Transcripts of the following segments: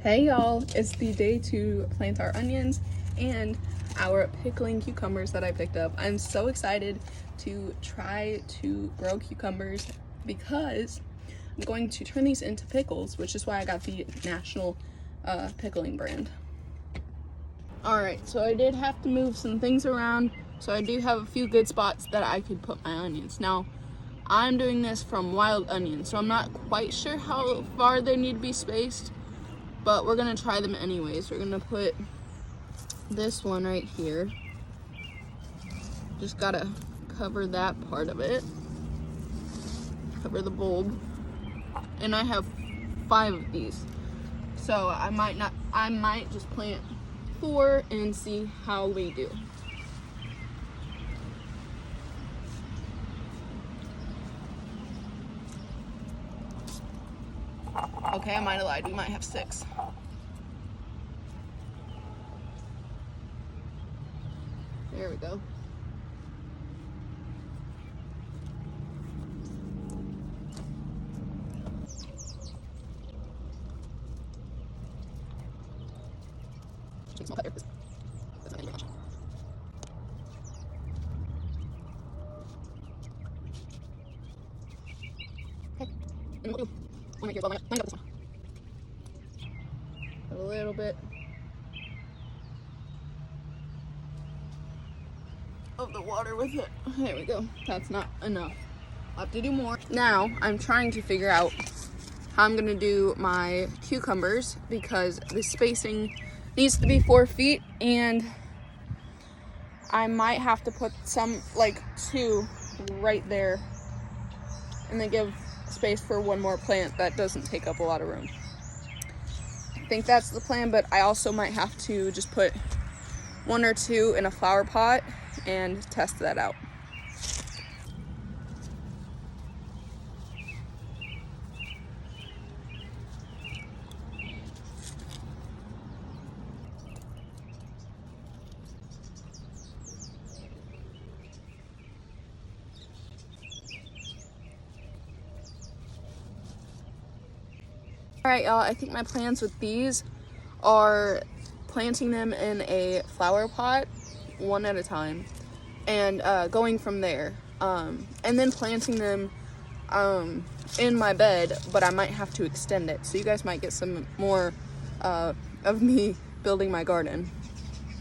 Hey y'all, it's the day to plant our onions and our pickling cucumbers that I picked up. I'm so excited to try to grow cucumbers because I'm going to turn these into pickles, which is why I got the National Pickling brand. Alright, so I did have to move some things around, so I do have a few good spots that I could put my onions. Now, I'm doing this from wild onions, so I'm not quite sure how far they need to be spaced, but we're gonna try them anyways. We're gonna put this one right here. Just gotta cover that part of it. Cover the bulb. And I have 5 of these. So I might just plant 4 and see how we do. Okay, I might have lied. We might have 6. There we go. Small cut here. That's not very much. Okay, and we'll do one right here. Well, line up this one. A little bit of the water with it. There we go. That's not enough. I'll have to do more. Now I'm trying to figure out how I'm gonna do my cucumbers because the spacing needs to be 4 feet, and I might have to put some, like 2 right there, and then give space for one more plant that doesn't take up a lot of room. I think that's the plan, but I also might have to just put 1 or 2 in a flower pot and test that out. Alright y'all, I think my plans with these are planting them in a flower pot, 1 at a time, and going from there. And then planting them in my bed, but I might have to extend it. So you guys might get some more of me building my garden.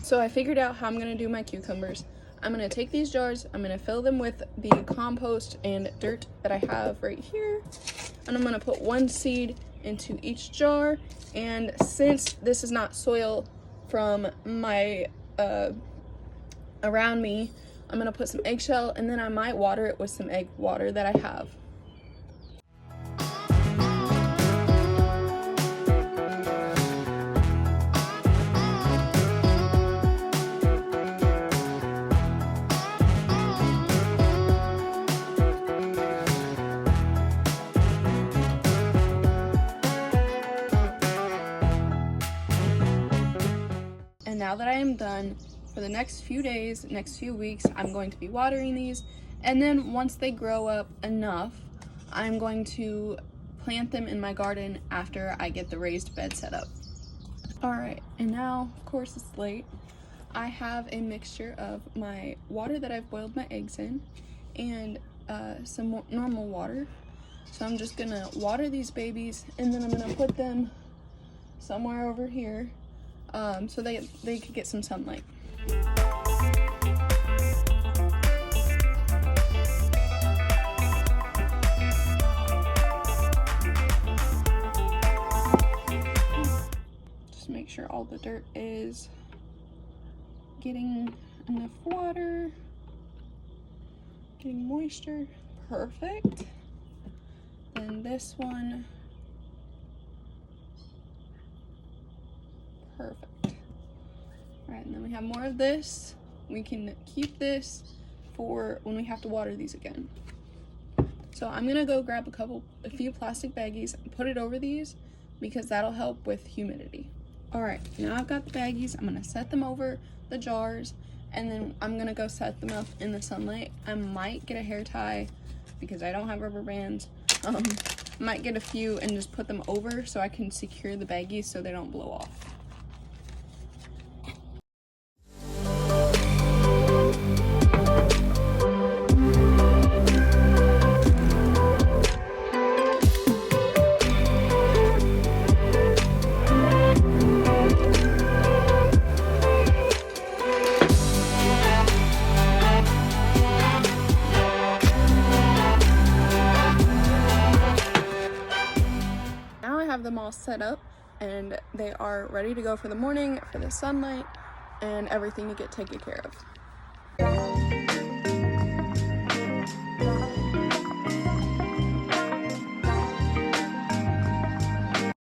So I figured out how I'm gonna do my cucumbers. I'm gonna take these jars, I'm gonna fill them with the compost and dirt that I have right here, and I'm gonna put 1 seed into each jar. And since this is not soil from my around me, I'm gonna put some eggshell, and then I might water it with some egg water that I have. And now that I am done, for the next few days, next few weeks, I'm going to be watering these, and then once they grow up enough, I'm going to plant them in my garden after I get the raised bed set up. Alright, and now, of course it's late, I have a mixture of my water that I've boiled my eggs in, and some more normal water. So I'm just gonna water these babies, and then I'm gonna put them somewhere over here so they could get some sunlight. Just make sure all the dirt is getting enough water, getting moisture. Perfect. And this one, perfect. All right, and then we have more of this. We can keep this for when we have to water these again. So I'm gonna go grab a few plastic baggies and put it over these because that'll help with humidity. All right, now I've got the baggies. I'm gonna set them over the jars, and then I'm gonna go set them up in the sunlight. I might get a hair tie because I don't have rubber bands. Might get a few and just put them over so I can secure the baggies so they don't blow off. Now I have them all set up and they are ready to go for the morning, for the sunlight, and everything to get taken care of.